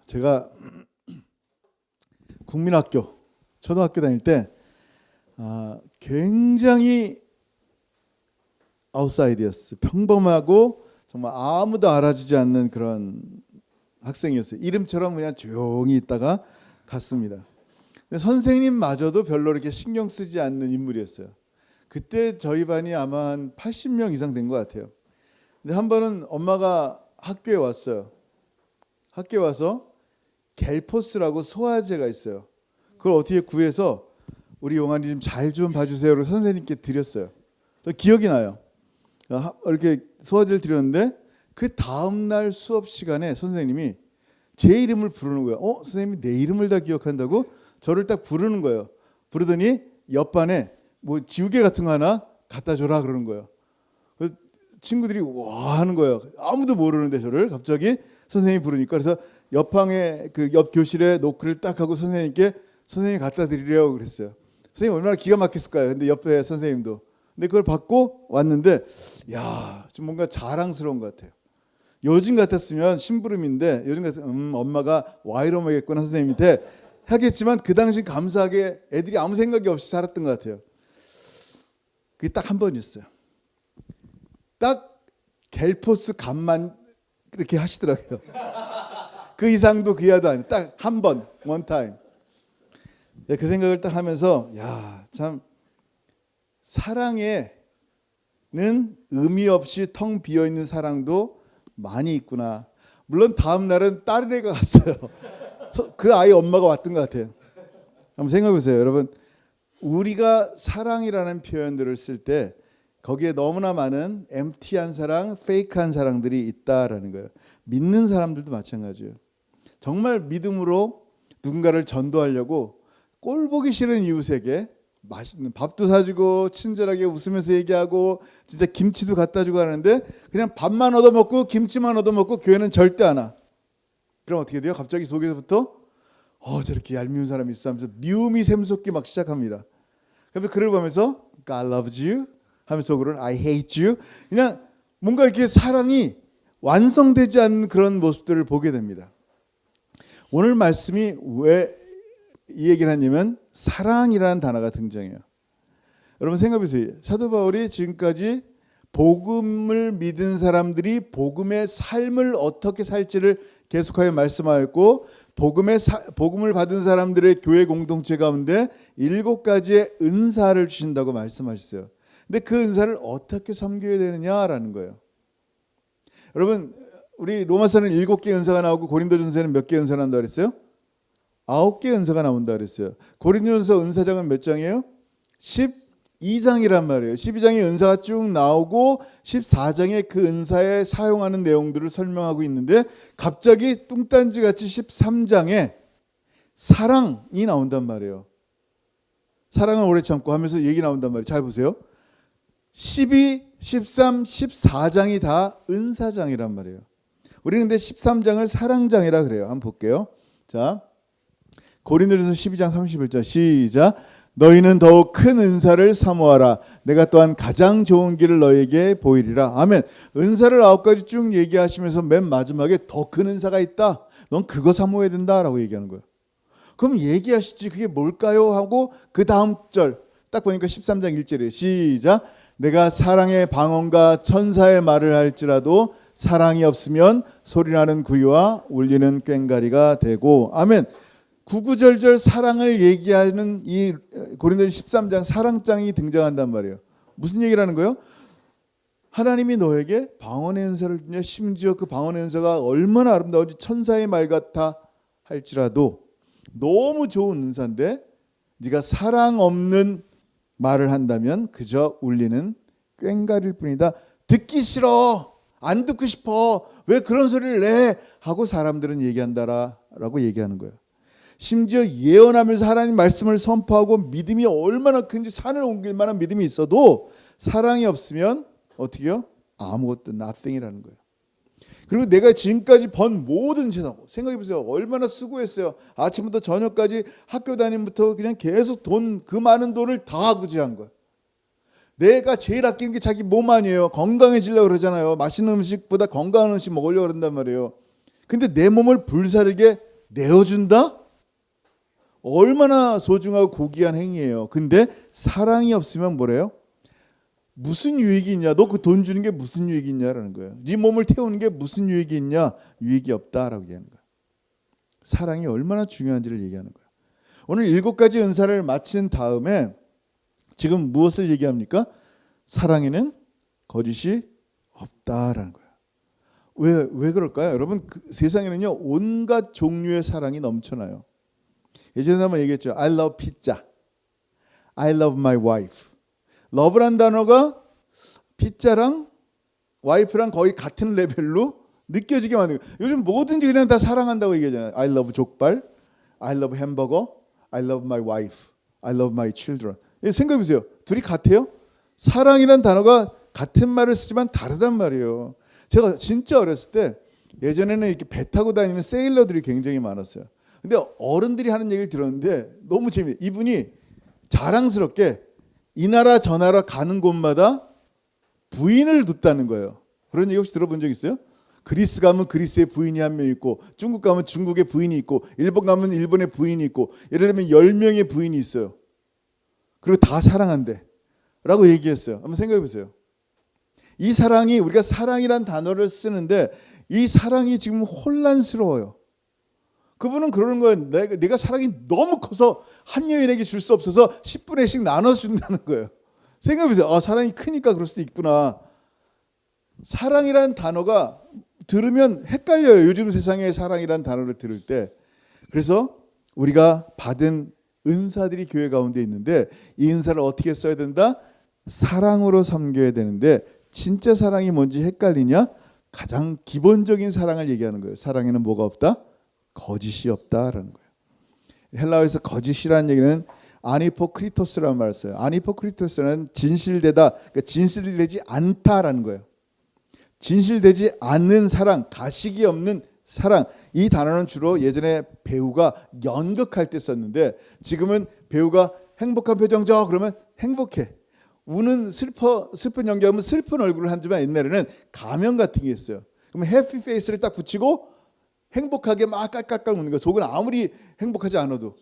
제가 국민학교 초등학교 다닐 때 굉장히 아웃사이드였어요. 평범하고 정말 아무도 알아주지 않는 그런 학생이었어요. 이름처럼 그냥 조용히 있다가 갔습니다. 근데 선생님마저도 별로 이렇게 신경 쓰지 않는 인물이었어요. 그때 저희 반이 아마 한 80명 이상 된 것 같아요. 근데 한 번은 엄마가 학교에 왔어요. 학교에 와서 갤포스라고 소화제가 있어요. 그걸 어떻게 구해서 우리 용환이 좀 잘 좀 봐주세요. 그래서 선생님께 드렸어요. 저 기억이 나요. 이렇게 소화제를 드렸는데 그 다음날 수업 시간에 선생님이 제 이름을 부르는 거예요. 선생님이 내 이름을 다 기억한다고? 저를 딱 부르는 거예요. 부르더니 옆반에 뭐 지우개 같은 거 하나 갖다 줘라 그러는 거예요. 그래서 친구들이 와 하는 거예요. 아무도 모르는데 저를 갑자기 선생님이 부르니까. 그래서 옆방에 그 옆 교실에 노크를 딱 하고 선생님께 선생님 갖다 드리려고 그랬어요. 선생님 얼마나 기가 막혔을까요? 근데 옆에 선생님도. 근데 그걸 받고 왔는데 야, 좀 뭔가 자랑스러운 것 같아요. 요즘 같았으면 심부름인데 요즘 같으면 엄마가 와이로 먹겠구나 선생님한테 하겠지만 그 당시 감사하게 애들이 아무 생각이 없이 살았던 것 같아요. 그게 딱 한 번이었어요. 딱 갤포스 값만 그렇게 하시더라고요. 그 이상도 그 이하도 아니에요. 딱 한 번, 원 타임. 그 생각을 딱 하면서 야, 참 사랑에는 의미 없이 텅 비어 있는 사랑도 많이 있구나. 물론 다음 날은 딸애가 갔어요. 그 아이 엄마가 왔던 것 같아요. 한번 생각해 보세요, 여러분. 우리가 사랑이라는 표현들을 쓸 때 거기에 너무나 많은 엠티한 사랑, 페이크한 사랑들이 있다라는 거예요. 믿는 사람들도 마찬가지예요. 정말 믿음으로 누군가를 전도하려고 꼴 보기 싫은 이웃에게 맛있는 밥도 사주고 친절하게 웃으면서 얘기하고 진짜 김치도 갖다 주고 하는데 그냥 밥만 얻어먹고 김치만 얻어먹고 교회는 절대 안 와. 그럼 어떻게 돼요? 갑자기 속에서부터 저렇게 얄미운 사람이 있어 하면서 미움이 샘솟기 막 시작합니다. 그래서 그를 보면서 God loves you 하면서 속으로는 I hate you. 그냥 뭔가 이렇게 사랑이 완성되지 않는 그런 모습들을 보게 됩니다. 오늘 말씀이 왜 이 얘기를 하냐면 사랑이라는 단어가 등장해요. 여러분 생각해 보세요. 사도 바울이 지금까지 복음을 믿은 사람들이 복음의 삶을 어떻게 살지를 계속하여 말씀하였고 복음을 받은 사람들의 교회 공동체 가운데 7가지의 은사를 주신다고 말씀하셨어요. 근데 그 은사를 어떻게 섬겨야 되느냐라는 거예요. 여러분 우리 로마서는 7개 은사가 나오고 고린도전서에는 몇 개 은사가 나온다고 그랬어요? 9개 은사가 나온다 그랬어요. 고린도전서 은사장은 몇 장이에요? 12장이란 말이에요. 12장의 은사가 쭉 나오고 14장에 그 은사에 사용하는 내용들을 설명하고 있는데 갑자기 뚱딴지같이 13장에 사랑이 나온단 말이에요. 사랑은 오래 참고 하면서 얘기 나온단 말이에요. 잘 보세요. 12, 13, 14장이 다 은사장이란 말이에요. 우리는 근데 13장을 사랑장이라 그래요. 한번 볼게요. 자, 고린도전서 12장 31절 시작. 너희는 더욱 큰 은사를 사모하라. 내가 또한 가장 좋은 길을 너희에게 보이리라. 아멘. 은사를 9가지 쭉 얘기하시면서 맨 마지막에 더 큰 은사가 있다. 넌 그거 사모해야 된다라고 얘기하는 거예요. 그럼 얘기하시지 그게 뭘까요? 하고 그 다음 절 딱 보니까 13장 1절이에요. 시작. 내가 사랑의 방언과 천사의 말을 할지라도 사랑이 없으면 소리나는 구리와 울리는 꽹과리가 되고. 아멘. 구구절절 사랑을 얘기하는 이 고린도전 13장 사랑장이 등장한단 말이에요. 무슨 얘기를 하는 거예요? 하나님이 너에게 방언의 은사를 주냐. 심지어 그 방언의 은사가 얼마나 아름다운지 천사의 말 같아 할지라도 너무 좋은 은사인데 네가 사랑 없는 말을 한다면 그저 울리는 꽹과리일 뿐이다. 듣기 싫어. 안 듣고 싶어. 왜 그런 소리를 내? 하고 사람들은 얘기한다라고 얘기하는 거예요. 심지어 예언하면서 하나님 말씀을 선포하고 믿음이 얼마나 큰지 산을 옮길 만한 믿음이 있어도 사랑이 없으면 어떻게 해요? 아무것도 nothing이라는 거예요. 그리고 내가 지금까지 번 모든 재산 생각해 보세요. 얼마나 수고했어요. 아침부터 저녁까지 학교 다니면부터 그냥 계속 그 많은 돈을 다 구제한 거예요. 내가 제일 아끼는 게 자기 몸 아니에요. 건강해지려고 그러잖아요. 맛있는 음식보다 건강한 음식 먹으려고 그런단 말이에요. 근데 내 몸을 불사르게 내어준다? 얼마나 소중하고 고귀한 행위예요. 근데 사랑이 없으면 뭐래요? 무슨 유익이 있냐? 너 그 돈 주는 게 무슨 유익이 있냐라는 거예요. 네 몸을 태우는 게 무슨 유익이 있냐? 유익이 없다라고 얘기하는 거예요. 사랑이 얼마나 중요한지를 얘기하는 거예요. 오늘 7가지 은사를 마친 다음에 지금 무엇을 얘기합니까? 사랑에는 거짓이 없다라는 거예요. 왜 그럴까요? 여러분, 그 세상에는요 온갖 종류의 사랑이 넘쳐나요. 예전에 한번 얘기했죠. I love pizza. I love my wife. 러브란 단어가 피자랑 와이프랑 거의 같은 레벨로 느껴지게 만드는 거예요. 요즘 뭐든지 그냥 다 사랑한다고 얘기하잖아요. I love 족발, I love 햄버거, I love my wife, I love my children. 생각해 보세요. 둘이 같아요? 사랑이란 단어가 같은 말을 쓰지만 다르단 말이에요. 제가 진짜 어렸을 때 예전에는 이렇게 배 타고 다니는 세일러들이 굉장히 많았어요. 근데 어른들이 하는 얘기를 들었는데 너무 재미있어요. 이분이 자랑스럽게 이 나라 저 나라 가는 곳마다 부인을 뒀다는 거예요. 그런 얘기 혹시 들어본 적 있어요? 그리스 가면 그리스의 부인이 한 명 있고, 중국 가면 중국의 부인이 있고, 일본 가면 일본의 부인이 있고, 예를 들면 10명의 부인이 있어요. 그리고 다 사랑한대 라고 얘기했어요. 한번 생각해 보세요. 이 사랑이, 우리가 사랑이란 단어를 쓰는데 이 사랑이 지금 혼란스러워요. 그분은 그러는 거예요. 내가 사랑이 너무 커서 한 여인에게 줄 수 없어서 10분의 1씩 나눠준다는 거예요. 생각해보세요. 사랑이 크니까 그럴 수도 있구나. 사랑이란 단어가 들으면 헷갈려요. 요즘 세상에 사랑이란 단어를 들을 때. 그래서 우리가 받은 은사들이 교회 가운데 있는데 이 은사를 어떻게 써야 된다? 사랑으로 섬겨야 되는데 진짜 사랑이 뭔지 헷갈리냐? 가장 기본적인 사랑을 얘기하는 거예요. 사랑에는 뭐가 없다? 거짓이 없다라는 거예요. 헬라어에서 거짓이라는 얘기는 아니포크리토스라는 말을 써요. 아니포크리토스는 진실되다, 그러니까 진실되지 않다라는 거예요. 진실되지 않는 사랑, 가식이 없는 사랑. 이 단어는 주로 예전에 배우가 연극할 때 썼는데 지금은 배우가 행복한 표정죠. 그러면 행복해. 우는 슬픈 연기하면 슬픈 얼굴을 하지만 옛날에는 가면 같은 게 있어요. 그러면 해피 페이스를 딱 붙이고 행복하게 막 깔깔깔 웃는 거예요. 속은 아무리 행복하지 않아도.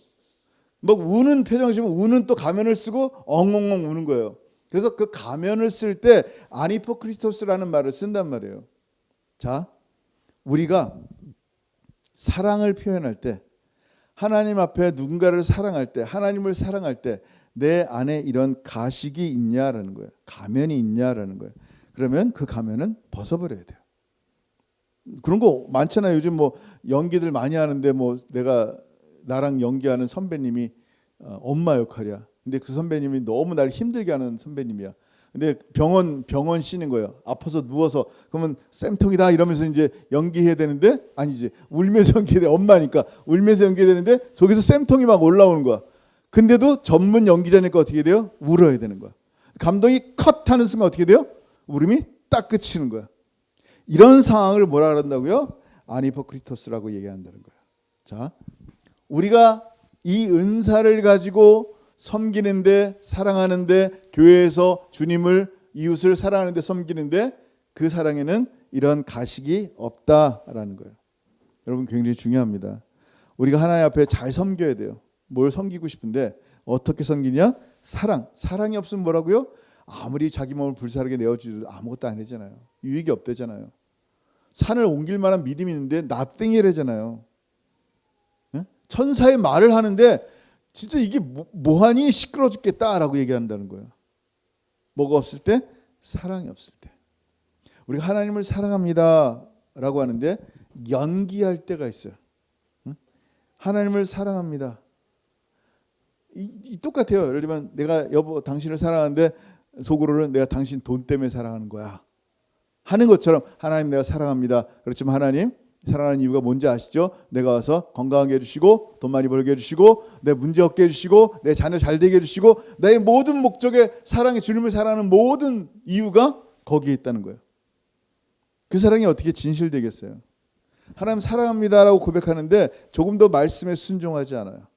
막 우는 표정이시면 우는 또 가면을 쓰고 엉엉엉 우는 거예요. 그래서 그 가면을 쓸 때 아니포크리토스라는 말을 쓴단 말이에요. 자, 우리가 사랑을 표현할 때, 하나님 앞에 누군가를 사랑할 때, 하나님을 사랑할 때 내 안에 이런 가식이 있냐라는 거예요. 가면이 있냐라는 거예요. 그러면 그 가면은 벗어버려야 돼요. 그런 거 많잖아요. 요즘 뭐 연기들 많이 하는데 뭐 나랑 연기하는 선배님이 엄마 역할이야. 근데 그 선배님이 너무 나를 힘들게 하는 선배님이야. 근데 병원 씌는 거예요. 아파서 누워서. 그러면 쌤통이다 이러면서 이제 연기해야 되는데 아니지. 울면서 연기해야 돼. 엄마니까 울면서 연기해야 되는데 속에서 쌤통이 막 올라오는 거야. 근데도 전문 연기자니까 어떻게 돼요? 울어야 되는 거야. 감독이 컷 하는 순간 어떻게 돼요? 울음이 딱 그치는 거야. 이런 상황을 뭐라 그런다고요? 아니포크리토스라고 얘기한다는 거예요. 자, 우리가 이 은사를 가지고 섬기는데, 사랑하는데, 교회에서 주님을, 이웃을 사랑하는데 섬기는데 그 사랑에는 이런 가식이 없다라는 거예요. 여러분 굉장히 중요합니다. 우리가 하나님 앞에 잘 섬겨야 돼요. 뭘 섬기고 싶은데 어떻게 섬기냐? 사랑이 없으면 뭐라고요? 아무리 자기 몸을 불사르게 내어주도 아무것도 아니잖아요. 유익이 없대잖아요. 산을 옮길 만한 믿음이 있는데 nothing이래잖아요. 천사의 말을 하는데 진짜 이게 뭐하니 시끄러워 죽겠다라고 얘기한다는 거예요. 뭐가 없을 때? 사랑이 없을 때. 우리가 하나님을 사랑합니다라고 하는데 연기할 때가 있어요. 하나님을 사랑합니다. 똑같아요. 예를 들면 내가 여보 당신을 사랑하는데 속으로는 내가 당신 돈 때문에 사랑하는 거야 하는 것처럼 하나님 내가 사랑합니다. 그렇지만 하나님 사랑하는 이유가 뭔지 아시죠? 내가 와서 건강하게 해주시고 돈 많이 벌게 해주시고 내 문제 없게 해주시고 내 자녀 잘 되게 해주시고 내 모든 목적에 사랑의 주님을 사랑하는 모든 이유가 거기에 있다는 거예요. 그 사랑이 어떻게 진실되겠어요? 하나님 사랑합니다라고 고백하는데 조금 더 말씀에 순종하지 않아요.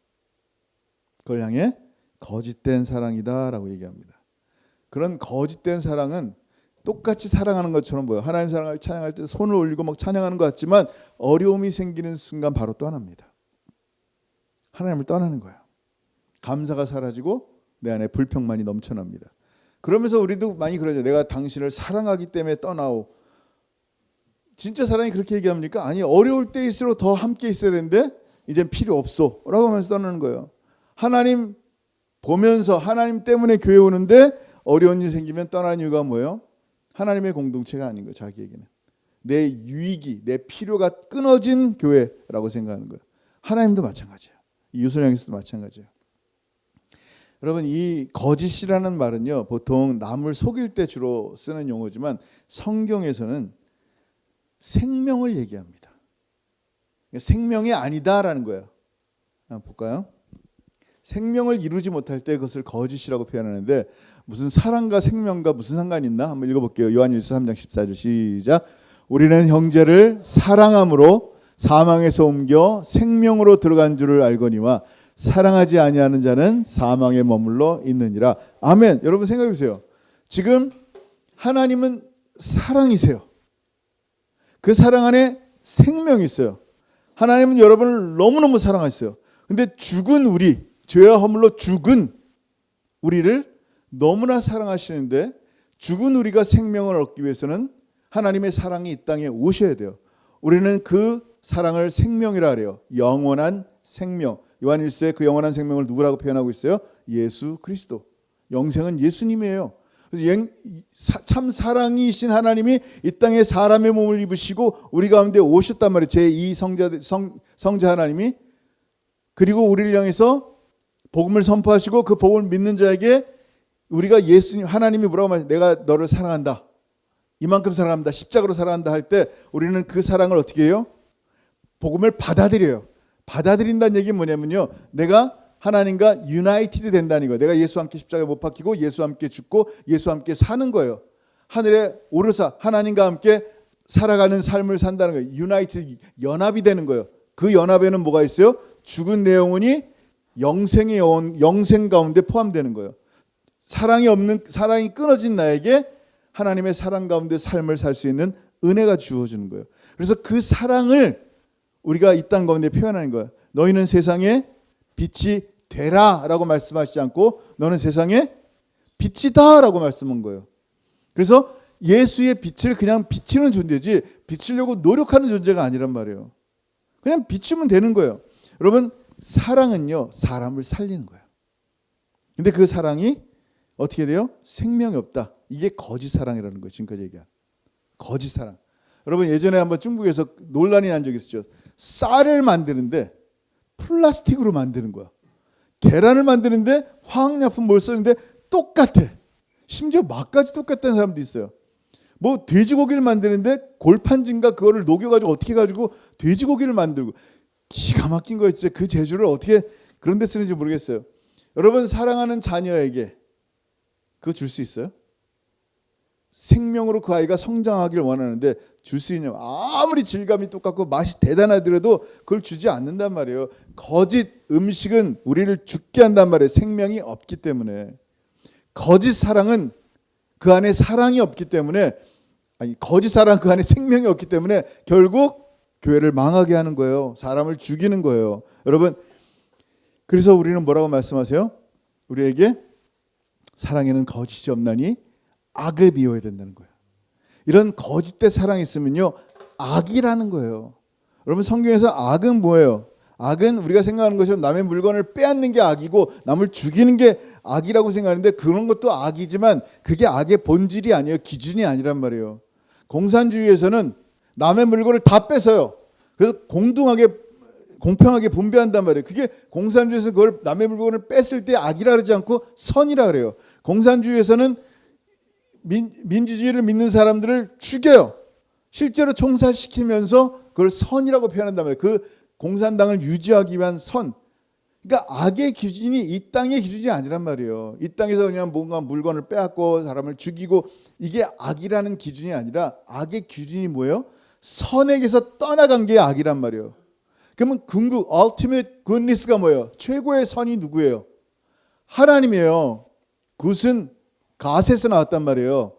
그걸 향해 거짓된 사랑이다라고 얘기합니다. 그런 거짓된 사랑은 똑같이 사랑하는 것처럼 보여요. 하나님 사랑을 찬양할 때 손을 올리고 막 찬양하는 것 같지만 어려움이 생기는 순간 바로 떠납니다. 하나님을 떠나는 거예요. 감사가 사라지고 내 안에 불평만이 넘쳐납니다. 그러면서 우리도 많이 그러죠. 내가 당신을 사랑하기 때문에 떠나오. 진짜 사랑이 그렇게 얘기합니까? 아니, 어려울 때일수록 더 함께 있어야 되는데 이젠 필요 없어 라고 하면서 떠나는 거예요. 하나님 보면서 하나님 때문에 교회 오는데 어려운 일 생기면 떠나는 이유가 뭐예요? 하나님의 공동체가 아닌 거예요. 자기에게는 내 유익이, 내 필요가 끊어진 교회라고 생각하는 거예요. 하나님도 마찬가지예요. 유선영에서도 마찬가지예요. 여러분, 이 거짓이라는 말은요, 보통 남을 속일 때 주로 쓰는 용어지만 성경에서는 생명을 얘기합니다. 생명이 아니다라는 거예요. 한번 볼까요? 생명을 이루지 못할 때 그것을 거짓이라고 표현하는데 무슨 사랑과 생명과 무슨 상관이 있나? 한번 읽어볼게요. 요한일서 3장 14절 시작. 우리는 형제를 사랑함으로 사망에서 옮겨 생명으로 들어간 줄을 알거니와 사랑하지 아니하는 자는 사망에 머물러 있느니라. 아멘. 여러분 생각해 보세요. 지금 하나님은 사랑이세요. 그 사랑 안에 생명이 있어요. 하나님은 여러분을 너무너무 사랑하셨어요. 근데 죽은 우리, 죄와 허물로 죽은 우리를 너무나 사랑하시는데 죽은 우리가 생명을 얻기 위해서는 하나님의 사랑이 이 땅에 오셔야 돼요. 우리는 그 사랑을 생명이라 그래요. 영원한 생명. 요한일서에 그 영원한 생명을 누구라고 표현하고 있어요? 예수 그리스도. 영생은 예수님이에요. 그래서 참 사랑이신 하나님이 이 땅에 사람의 몸을 입으시고 우리 가운데 오셨단 말이에요. 제2 성자 하나님이. 그리고 우리를 향해서 복음을 선포하시고 그 복음을 믿는 자에게 우리가 예수님, 하나님이 뭐라고 말해요? 내가 너를 사랑한다. 이만큼 사랑한다. 십자가로 사랑한다 할 때 우리는 그 사랑을 어떻게 해요? 복음을 받아들여요. 받아들인다는 얘기는 뭐냐면요, 내가 하나님과 유나이티드 된다는 거예요. 내가 예수와 함께 십자가에 못 박히고 예수와 함께 죽고 예수와 함께 사는 거예요. 하늘에 오르사 하나님과 함께 살아가는 삶을 산다는 거예요. 유나이티드, 연합이 되는 거예요. 그 연합에는 뭐가 있어요? 죽은 내 영혼이 영생의 영생 가운데 포함되는 거예요. 사랑이 끊어진 나에게 하나님의 사랑 가운데 삶을 살 수 있는 은혜가 주어지는 거예요. 그래서 그 사랑을 우리가 이 땅 가운데 표현하는 거예요. 너희는 세상에 빛이 되라 라고 말씀하시지 않고 너는 세상에 빛이다 라고 말씀한 거예요. 그래서 예수의 빛을 그냥 비치는 존재지 비치려고 노력하는 존재가 아니란 말이에요. 그냥 비추면 되는 거예요. 여러분, 사랑은요, 사람을 살리는 거예요. 근데 그 사랑이 어떻게 돼요? 생명이 없다. 이게 거짓 사랑이라는 거예요. 지금까지 얘기한 거짓 사랑. 여러분, 예전에 한번 중국에서 논란이 난 적이 있었죠. 쌀을 만드는데 플라스틱으로 만드는 거야. 계란을 만드는데 화학약품 뭘 쓰는데 똑같아. 심지어 맛까지 똑같다는 사람도 있어요. 뭐 돼지고기를 만드는데 골판진가 그거를 녹여가지고 어떻게 해가지고 돼지고기를 만들고, 기가 막힌 거예요. 진짜 그 재주를 어떻게 그런 데 쓰는지 모르겠어요. 여러분, 사랑하는 자녀에게 그거 줄 수 있어요? 생명으로 그 아이가 성장하기를 원하는데 줄 수 있냐? 아무리 질감이 똑같고 맛이 대단하더라도 그걸 주지 않는단 말이에요. 거짓 음식은 우리를 죽게 한단 말이에요. 생명이 없기 때문에. 거짓 사랑은 그 안에 사랑이 없기 때문에, 거짓 사랑 그 안에 생명이 없기 때문에 결국 교회를 망하게 하는 거예요. 사람을 죽이는 거예요. 여러분, 그래서 우리는 뭐라고 말씀하세요? 우리에게 사랑에는 거짓이 없나니 악을 비워야 된다는 거예요. 이런 거짓된 사랑이 있으면요, 악이라는 거예요. 여러분, 성경에서 악은 뭐예요? 악은 우리가 생각하는 것처럼 남의 물건을 빼앗는 게 악이고 남을 죽이는 게 악이라고 생각하는데 그런 것도 악이지만 그게 악의 본질이 아니에요. 기준이 아니란 말이에요. 공산주의에서는 남의 물건을 다 뺏어요. 그래서 공평하게 분배한단 말이에요. 그게 공산주의에서 그걸 남의 물건을 뺐을 때 악이라 그러지 않고 선이라 그래요. 공산주의에서는 민주주의를 믿는 사람들을 죽여요. 실제로 총살시키면서 그걸 선이라고 표현한단 말이에요. 그 공산당을 유지하기 위한 선. 그러니까 악의 기준이 이 땅의 기준이 아니란 말이에요. 이 땅에서 그냥 뭔가 물건을 빼앗고 사람을 죽이고, 이게 악이라는 기준이 아니라 악의 기준이 뭐예요? 선에게서 떠나간 게 악이란 말이에요. 그러면 궁극 ultimate goodness가 뭐예요? 최고의 선이 누구예요? 하나님이에요. 굿은 가세에서 나왔단 말이에요.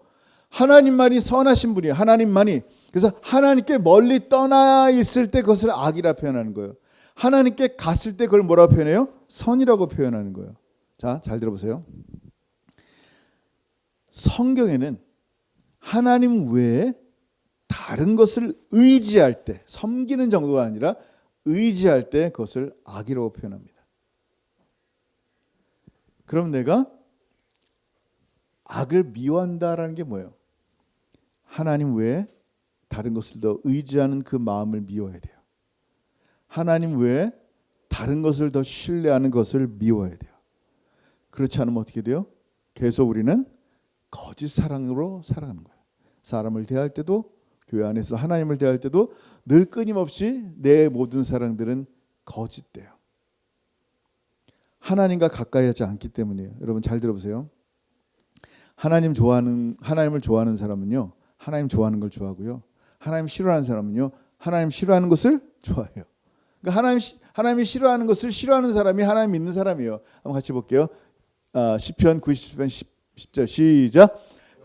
하나님만이 선하신 분이에요. 하나님만이. 그래서 하나님께 멀리 떠나 있을 때 그것을 악이라 표현하는 거예요. 하나님께 갔을 때 그걸 뭐라고 표현해요? 선이라고 표현하는 거예요. 자, 잘 들어보세요. 성경에는 하나님 외에 다른 것을 의지할 때, 섬기는 정도가 아니라 의지할 때 그것을 악이라고 표현합니다. 그럼 내가 악을 미워한다라는 게 뭐예요? 하나님 외에 다른 것을 더 의지하는 그 마음을 미워야 돼요. 하나님 외에 다른 것을 더 신뢰하는 것을 미워야 돼요. 그렇지 않으면 어떻게 돼요? 계속 우리는 거짓 사랑으로 살아가는 거예요. 사람을 대할 때도, 교회 안에서 하나님을 대할 때도 늘 끊임없이 내 모든 사랑들은 거짓돼요. 하나님과 가까이 하지 않기 때문이에요. 여러분 잘 들어보세요. 하나님을 좋아하는 사람은요, 하나님 좋아하는 걸 좋아하고요. 하나님 싫어하는 사람은요, 하나님 싫어하는 것을 좋아해요. 그러니까 하나님이 싫어하는 것을 싫어하는 사람이 하나님 믿는 사람이에요. 한번 같이 볼게요. 시편 90편 10절 시작.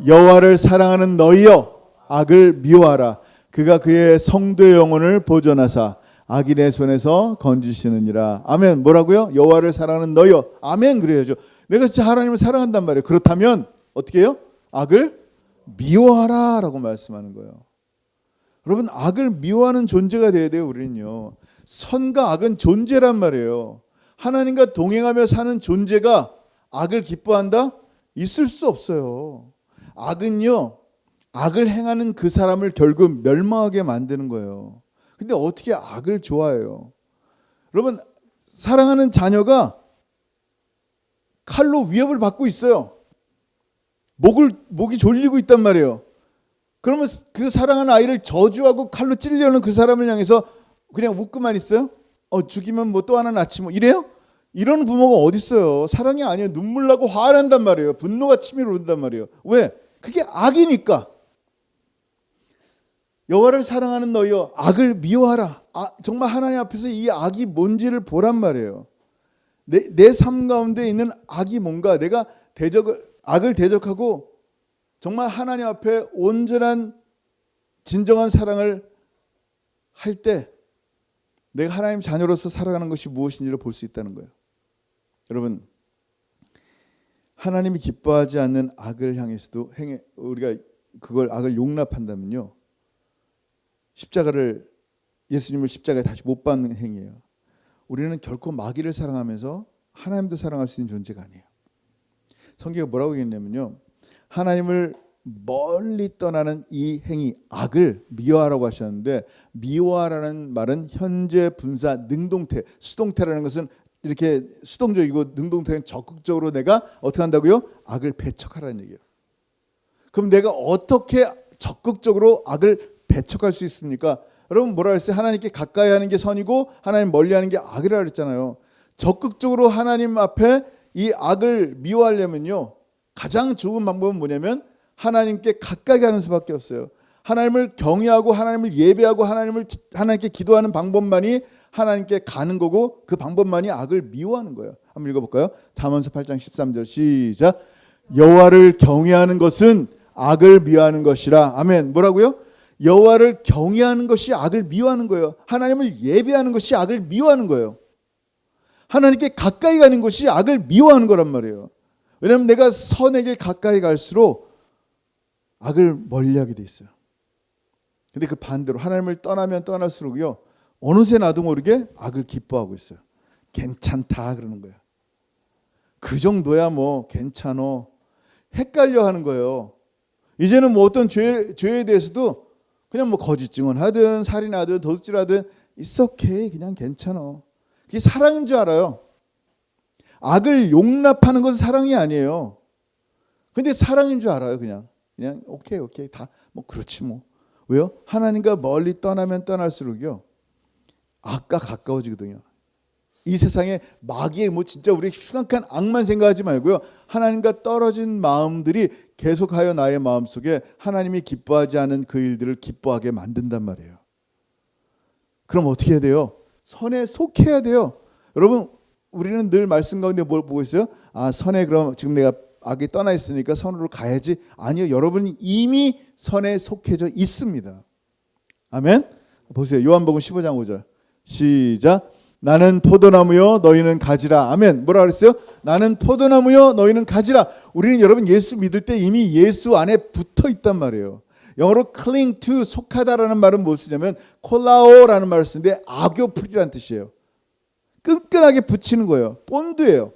여호와를 사랑하는 너희여 악을 미워하라. 그가 그의 성도의 영혼을 보존하사 악인의 손에서 건지시느니라. 아멘. 뭐라고요? 여호와를 사랑하는 너희여. 아멘. 그래야죠. 내가 진짜 하나님을 사랑한단 말이에요. 그렇다면 어떻게 해요? 악을 미워하라 라고 말씀하는 거예요. 여러분, 악을 미워하는 존재가 돼야 돼요. 우리는요, 선과 악은 존재란 말이에요. 하나님과 동행하며 사는 존재가 악을 기뻐한다? 있을 수 없어요. 악은요, 악을 행하는 그 사람을 결국 멸망하게 만드는 거예요. 근데 어떻게 악을 좋아해요? 여러분, 사랑하는 자녀가 칼로 위협을 받고 있어요. 목이 졸리고 있단 말이에요. 그러면 그 사랑하는 아이를 저주하고 칼로 찔려는 그 사람을 향해서 그냥 웃고만 있어요? 죽이면 뭐 또 하나 낳지 뭐 이래요? 이런 부모가 어디 있어요? 사랑이 아니에요. 눈물 나고 화를 난단 말이에요. 분노가 치밀어 오른단 말이에요. 왜? 그게 악이니까. 여호와를 사랑하는 너희여 악을 미워하라. 정말 하나님 앞에서 이 악이 뭔지를 보란 말이에요. 내 삶 가운데 있는 악이 뭔가, 내가 악을 대적하고 정말 하나님 앞에 온전한 진정한 사랑을 할 때 내가 하나님 자녀로서 살아가는 것이 무엇인지를 볼 수 있다는 거예요. 여러분, 하나님이 기뻐하지 않는 악을 향해서도 우리가 그걸 악을 용납한다면요, 예수님을 십자가에 다시 못 박는 행위예요. 우리는 결코 마귀를 사랑하면서 하나님도 사랑할 수 있는 존재가 아니에요. 성경이 뭐라고 얘기했냐면요, 하나님을 멀리 떠나는 이 행위, 악을 미워하라고 하셨는데, 미워하라는 말은 현재 분사 능동태, 수동태라는 것은 이렇게 수동적이고, 능동태는 적극적으로 내가 어떻게 한다고요? 악을 배척하라는 얘기예요. 그럼 내가 어떻게 적극적으로 악을 배척할 수 있습니까? 여러분 뭐라 했어요? 하나님께 가까이 하는 게 선이고 하나님 멀리 하는 게 악이라 그랬잖아요. 적극적으로 하나님 앞에 이 악을 미워하려면요, 가장 좋은 방법은 뭐냐면 하나님께 가까이 가는 수밖에 없어요. 하나님을 경외하고 하나님을 예배하고 하나님께 기도하는 방법만이 하나님께 가는 거고, 그 방법만이 악을 미워하는 거예요. 한번 읽어볼까요? 잠언서 8장 13절 시작. 여호와를 경외하는 것은 악을 미워하는 것이라. 아멘. 뭐라고요? 여호와를 경외하는 것이 악을 미워하는 거예요. 하나님을 예배하는 것이 악을 미워하는 거예요. 하나님께 가까이 가는 것이 악을 미워하는 거란 말이에요. 왜냐하면 내가 선에게 가까이 갈수록 악을 멀리하게 돼 있어요. 근데 그 반대로 하나님을 떠나면 떠날수록요, 어느새 나도 모르게 악을 기뻐하고 있어요. 괜찮다 그러는 거예요. 그 정도야 뭐 괜찮어. 헷갈려 하는 거예요. 이제는 뭐 어떤 죄에 대해서도 그냥 뭐 거짓 증언하든 살인하든 도둑질하든 it's okay, 그냥 괜찮아. 그게 사랑인 줄 알아요. 악을 용납하는 것은 사랑이 아니에요. 근데 사랑인 줄 알아요. 그냥 오케이 다 뭐 그렇지 뭐. 왜요? 하나님과 멀리 떠나면 떠날수록요, 악과 가까워지거든요. 이 세상에 마귀의 뭐 진짜 우리 흉악한 악만 생각하지 말고요, 하나님과 떨어진 마음들이 계속하여 나의 마음속에 하나님이 기뻐하지 않은 그 일들을 기뻐하게 만든단 말이에요. 그럼 어떻게 해야 돼요? 선에 속해야 돼요. 여러분, 우리는 늘 말씀 가운데 뭘 보고 있어요? 선에, 그럼 지금 내가 악이 떠나 있으니까 선으로 가야지. 아니요, 여러분이 이미 선에 속해져 있습니다. 아멘. 보세요. 요한복음 15장 5절 시작. 나는 포도나무요 너희는 가지라. 아멘. 뭐라 그랬어요? 나는 포도나무요 너희는 가지라. 우리는 여러분 예수 믿을 때 이미 예수 안에 붙어 있단 말이에요. 영어로 cling to, 속하다라는 말은 무엇을 쓰냐면 콜라오라는 말을 쓰는데 악교풀이라는 뜻이에요. 끈끈하게 붙이는 거예요. 본드예요.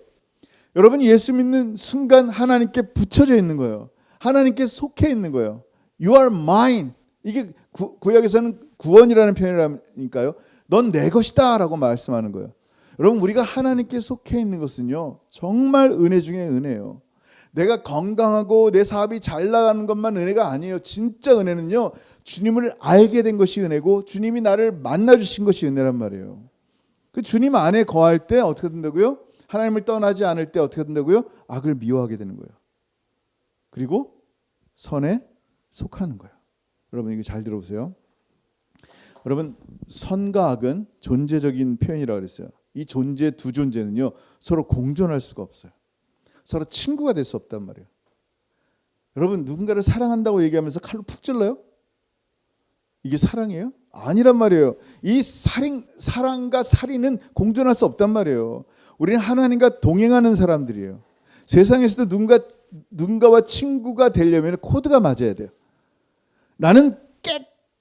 여러분이 예수 믿는 순간 하나님께 붙여져 있는 거예요. 하나님께 속해 있는 거예요. You are mine. 이게 구약에서는 구원이라는 표현이라니까요. 넌 내 것이다 라고 말씀하는 거예요. 여러분 우리가 하나님께 속해 있는 것은요 정말 은혜 중에 은혜예요. 내가 건강하고 내 사업이 잘 나가는 것만 은혜가 아니에요. 진짜 은혜는요 주님을 알게 된 것이 은혜고 주님이 나를 만나주신 것이 은혜란 말이에요. 그 주님 안에 거할 때 어떻게 된다고요? 하나님을 떠나지 않을 때 어떻게 된다고요? 악을 미워하게 되는 거예요. 그리고 선에 속하는 거예요. 여러분 이거 잘 들어보세요. 여러분 선과 악은 존재적인 표현이라고 그랬어요. 이 존재 두 존재는요 서로 공존할 수가 없어요. 서로 친구가 될 수 없단 말이에요. 여러분 누군가를 사랑한다고 얘기하면서 칼로 푹 찔러요? 이게 사랑이에요? 아니란 말이에요. 이 사랑과 살인은 공존할 수 없단 말이에요. 우리는 하나님과 동행하는 사람들이에요. 세상에서도 누군가와 친구가 되려면 코드가 맞아야 돼요. 나는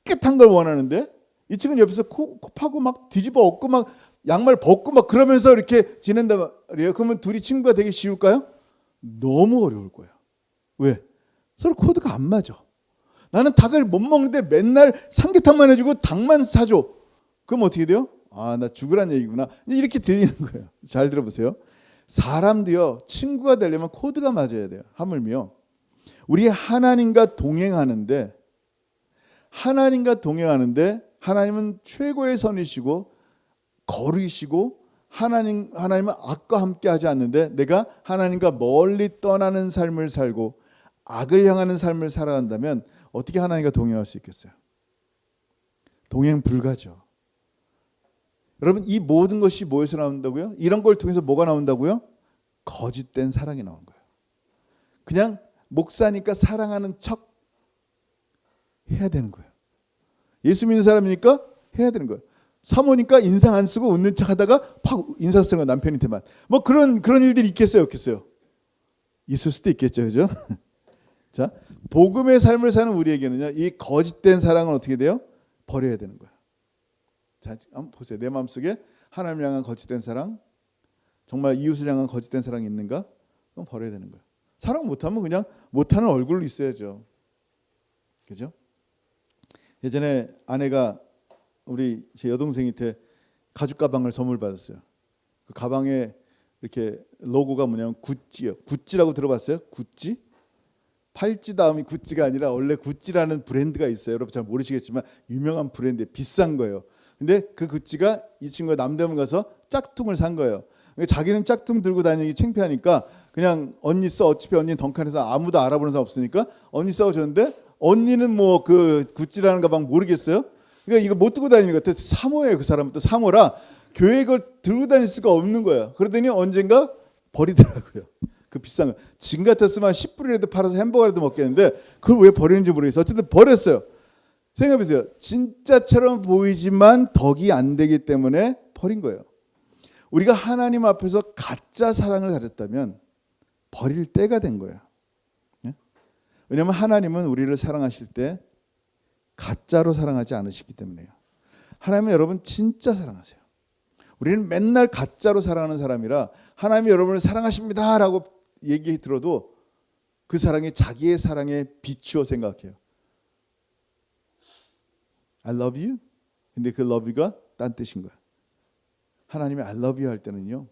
깨끗한 걸 원하는데 이 친구는 옆에서 코 파고 막 뒤집어 엎고 막 양말 벗고 막 그러면서 이렇게 지낸단 말이에요. 그러면 둘이 친구가 되기 쉬울까요? 너무 어려울 거예요. 왜? 서로 코드가 안 맞아. 나는 닭을 못 먹는데 맨날 삼계탕만 해주고 닭만 사줘. 그럼 어떻게 돼요? 아, 나 죽으란 얘기구나. 이렇게 들리는 거예요. 잘 들어보세요. 사람도요 친구가 되려면 코드가 맞아야 돼요. 하물며 우리 하나님과 동행하는데 하나님은 최고의 선이시고 거루이시고 하나님은 악과 함께 하지 않는데 내가 하나님과 멀리 떠나는 삶을 살고 악을 향하는 삶을 살아간다면 어떻게 하나님과 동행할 수 있겠어요? 동행 불가죠. 여러분 이 모든 것이 뭐에서 나온다고요? 이런 걸 통해서 뭐가 나온다고요? 거짓된 사랑이 나온 거예요. 그냥 목사니까 사랑하는 척 해야 되는 거예요. 예수 믿는 사람이니까 해야 되는 거예요. 사모니까 인상 안 쓰고 웃는 척 하다가 팍 인상 쓰는 거 남편한테만. 뭐 그런 일들이 있겠어요, 없겠어요? 있을 수도 있겠죠, 그죠? 자, 복음의 삶을 사는 우리에게는요, 이 거짓된 사랑은 어떻게 돼요? 버려야 되는 거예요. 자, 한번 보세요. 내 마음속에 하나님을 향한 거짓된 사랑, 정말 이웃을 향한 거짓된 사랑이 있는가? 그럼 버려야 되는 거예요. 사랑 못하면 그냥 못하는 얼굴로 있어야죠. 그죠? 예전에 아내가 우리 제 여동생한테 가죽 가방을 선물 받았어요. 그 가방에 이렇게 로고가 뭐냐면 구찌요. 구찌라고 들어봤어요? 구찌? 팔찌 다음이 구찌가 아니라 원래 구찌라는 브랜드가 있어요. 여러분 잘 모르시겠지만 유명한 브랜드, 비싼 거예요. 근데 그 구찌가 이 친구가 남대문 가서 짝퉁을 산 거예요. 자기는 짝퉁 들고 다니기 창피하니까 그냥 언니 써. 어차피 언니는 덩컨해서 아무도 알아보는 사람 없으니까 언니 써줬는데 언니는 뭐 그 구찌라는 가방 모르겠어요. 그러니까 이거 못 들고 다니는 것 같아. 사모예요. 그 사람은 또 사모라 교회 걸 들고 다닐 수가 없는 거예요. 그러더니 언젠가 버리더라고요. 그 비싼 거. 지금 같았으면 10불이라도 팔아서 햄버거라도 먹겠는데 그걸 왜 버리는지 모르겠어요. 어쨌든 버렸어요. 생각해보세요. 진짜처럼 보이지만 덕이 안 되기 때문에 버린 거예요. 우리가 하나님 앞에서 가짜 사랑을 가졌다면 버릴 때가 된 거예요. 왜냐하면 하나님은 우리를 사랑하실 때 가짜로 사랑하지 않으시기 때문에요. 하나님은 여러분 진짜 사랑하세요. 우리는 맨날 가짜로 사랑하는 사람이라 하나님이 여러분을 사랑하십니다 라고 얘기 들어도 그 사랑이 자기의 사랑에 비추어 생각해요. I love you. 근데 그 love you가 딴 뜻인 거야. 하나님이 I love you 할 때는요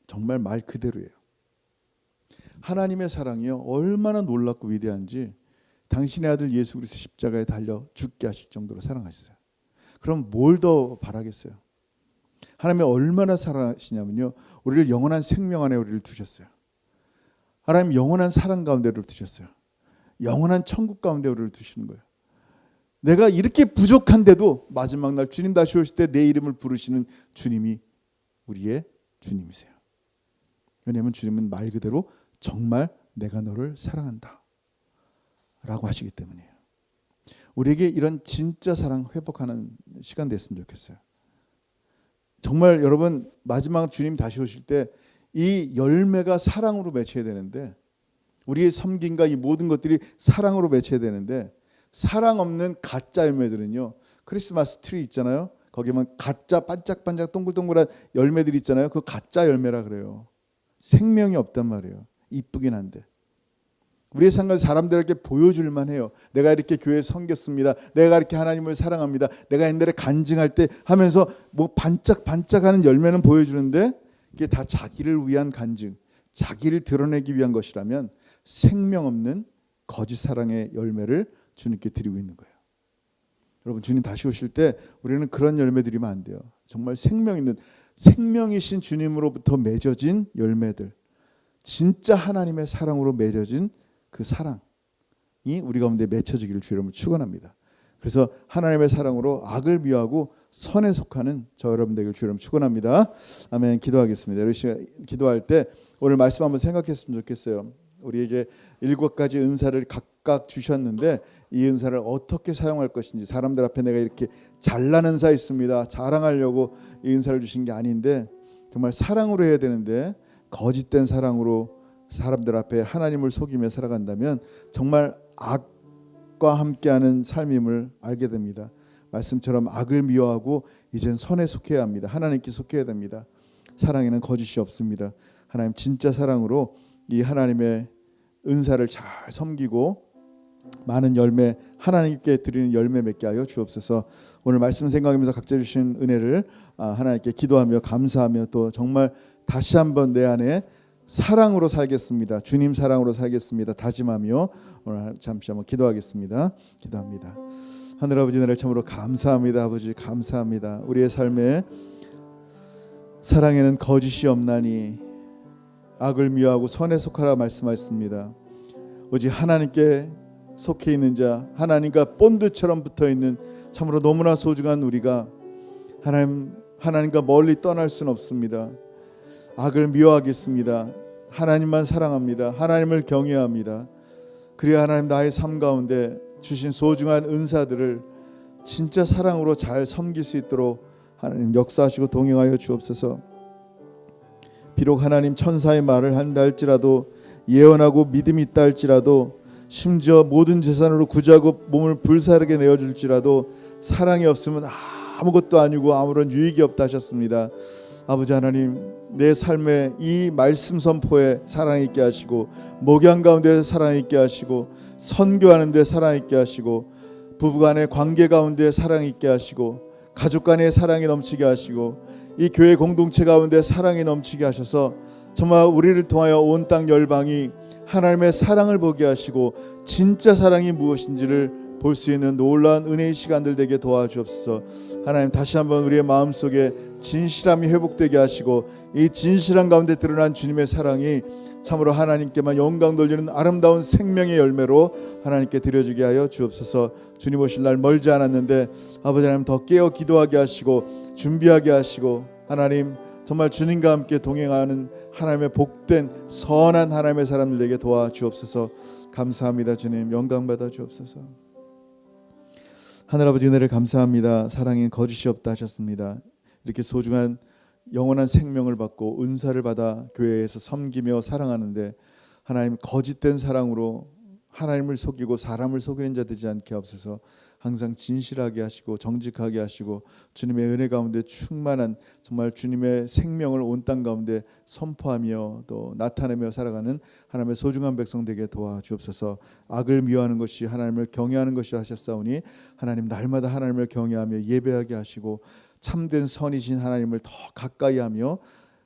정말 말 그대로예요. 하나님의 사랑이요 얼마나 놀랍고 위대한지 당신의 아들 예수 그리스도 십자가에 달려 죽게 하실 정도로 사랑하셨어요. 그럼 뭘 더 바라겠어요? 하나님이 얼마나 사랑하시냐면요 우리를 영원한 생명 안에 우리를 두셨어요. 하나님 영원한 사랑 가운데 우리를 두셨어요. 영원한 천국 가운데 우리를 두시는 거예요. 내가 이렇게 부족한데도 마지막 날 주님 다시 오실 때 내 이름을 부르시는 주님이 우리의 주님이세요. 왜냐하면 주님은 말 그대로 정말 내가 너를 사랑한다 라고 하시기 때문이에요. 우리에게 이런 진짜 사랑 회복하는 시간 됐으면 좋겠어요. 정말 여러분 마지막 주님 다시 오실 때 이 열매가 사랑으로 맺혀야 되는데, 우리의 섬김과 이 모든 것들이 사랑으로 맺혀야 되는데, 사랑 없는 가짜 열매들은요, 크리스마스 트리 있잖아요. 거기만 가짜 반짝반짝 동글동글한 열매들이 있잖아요. 그 가짜 열매라 그래요. 생명이 없단 말이에요. 이쁘긴 한데. 우리의 삶은 사람들에게 보여줄만 해요. 내가 이렇게 교회에 섬겼습니다. 내가 이렇게 하나님을 사랑합니다. 내가 옛날에 간증할 때 하면서 뭐 반짝반짝하는 열매는 보여주는데, 이게 다 자기를 위한 간증, 자기를 드러내기 위한 것이라면 생명 없는 거짓 사랑의 열매를 주님께 드리고 있는 거예요. 여러분, 주님 다시 오실 때 우리는 그런 열매 드리면 안 돼요. 정말 생명 있는, 생명이신 주님으로부터 맺어진 열매들, 진짜 하나님의 사랑으로 맺어진 그 사랑이 우리 가운데 맺혀지기를 주 여러분을 축원합니다. 그래서 하나님의 사랑으로 악을 미워하고 선에 속하는 저 여러분 되기를 주 여러분 축원합니다. 아멘. 기도하겠습니다. 여러분 기도할 때 오늘 말씀 한번 생각했으면 좋겠어요. 우리에게 7가지 은사를 각각 주셨는데 이 은사를 어떻게 사용할 것인지, 사람들 앞에 내가 이렇게 잘난 은사 있습니다, 자랑하려고 이 은사를 주신 게 아닌데 정말 사랑으로 해야 되는데 거짓된 사랑으로 사람들 앞에 하나님을 속이며 살아간다면 정말 악과 함께하는 삶임을 알게 됩니다. 말씀처럼 악을 미워하고 이젠 선에 속해야 합니다. 하나님께 속해야 됩니다. 사랑에는 거짓이 없습니다. 하나님 진짜 사랑으로 이 하나님의 은사를 잘 섬기고 많은 열매, 하나님께 드리는 열매 맺게 하여 주옵소서. 오늘 말씀 생각하면서 각자 주신 은혜를 하나님께 기도하며 감사하며 또 정말 다시 한번 내 안에 사랑으로 살겠습니다, 주님 사랑으로 살겠습니다 다짐하며 오늘 잠시 한번 기도하겠습니다. 기도합니다. 하늘 아버지, 나를 참으로 감사합니다. 아버지 감사합니다. 우리의 삶에 사랑에는 거짓이 없나니 악을 미워하고 선에 속하라 말씀하셨습니다. 오직 하나님께 속해 있는 자, 하나님과 본드처럼 붙어 있는 참으로 너무나 소중한 우리가 하나님과 멀리 떠날 수는 없습니다. 악을 미워하겠습니다. 하나님만 사랑합니다. 하나님을 경외합니다. 그래야 하나님 나의 삶 가운데 주신 소중한 은사들을 진짜 사랑으로 잘 섬길 수 있도록 하나님 역사하시고 동행하여 주옵소서. 비록 하나님 천사의 말을 한다 할지라도, 예언하고 믿음이 있다 할지라도, 심지어 모든 재산으로 구제하고 몸을 불사르게 내어줄지라도 사랑이 없으면 아무것도 아니고 아무런 유익이 없다 하셨습니다. 아버지 하나님, 내 삶에 이 말씀 선포에 사랑 있게 하시고, 목양 가운데 사랑 있게 하시고, 선교하는 데 사랑 있게 하시고, 부부간의 관계 가운데 사랑 있게 하시고, 가족 간의 사랑이 넘치게 하시고, 이 교회 공동체 가운데 사랑이 넘치게 하셔서 정말 우리를 통하여 온 땅 열방이 하나님의 사랑을 보게 하시고 진짜 사랑이 무엇인지를 볼 수 있는 놀라운 은혜의 시간들 되게 도와주옵소서. 하나님, 다시 한번 우리의 마음속에 진실함이 회복되게 하시고 이 진실함 가운데 드러난 주님의 사랑이 참으로 하나님께만 영광 돌리는 아름다운 생명의 열매로 하나님께 드려지게 하여 주옵소서. 주님 오실 날 멀지 않았는데 아버지 하나님 더 깨어 기도하게 하시고 준비하게 하시고, 하나님 정말 주님과 함께 동행하는 하나님의 복된 선한 하나님의 사람들 되게 도와주옵소서. 감사합니다. 주님 영광 받아 주옵소서. 하늘아버지 은혜를 감사합니다. 사랑엔 거짓이 없다 하셨습니다. 이렇게 소중한 영원한 생명을 받고 은사를 받아 교회에서 섬기며 사랑하는데 하나님 거짓된 사랑으로 하나님을 속이고 사람을 속이는 자 되지 않게 하옵소서. 항상 진실하게 하시고 정직하게 하시고 주님의 은혜 가운데 충만한 정말 주님의 생명을 온 땅 가운데 선포하며 또 나타내며 살아가는 하나님의 소중한 백성 되게 도와주옵소서. 악을 미워하는 것이 하나님을 경외하는 것이라 하셨사오니 하나님 날마다 하나님을 경외하며 예배하게 하시고 참된 선이신 하나님을 더 가까이 하며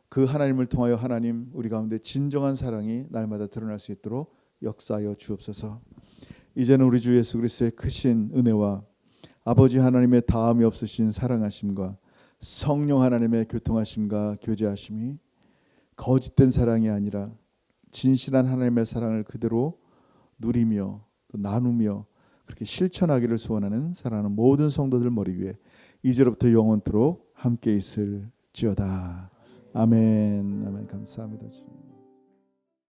그 하나님을 통하여 하나님 우리 가운데 진정한 사랑이 날마다 드러날 수 있도록 역사하여 주옵소서. 이제는 우리 주 예수 그리스도의 크신 은혜와 아버지 하나님의 다함이 없으신 사랑하심과 성령 하나님의 교통하심과 교제하심이 거짓된 사랑이 아니라 진실한 하나님의 사랑을 그대로 누리며 또 나누며 그렇게 실천하기를 소원하는 사랑하는 모든 성도들 머리 위에 이제로부터 영원토록 함께 있을지어다. 아멘. 아멘. 감사합니다. 주님.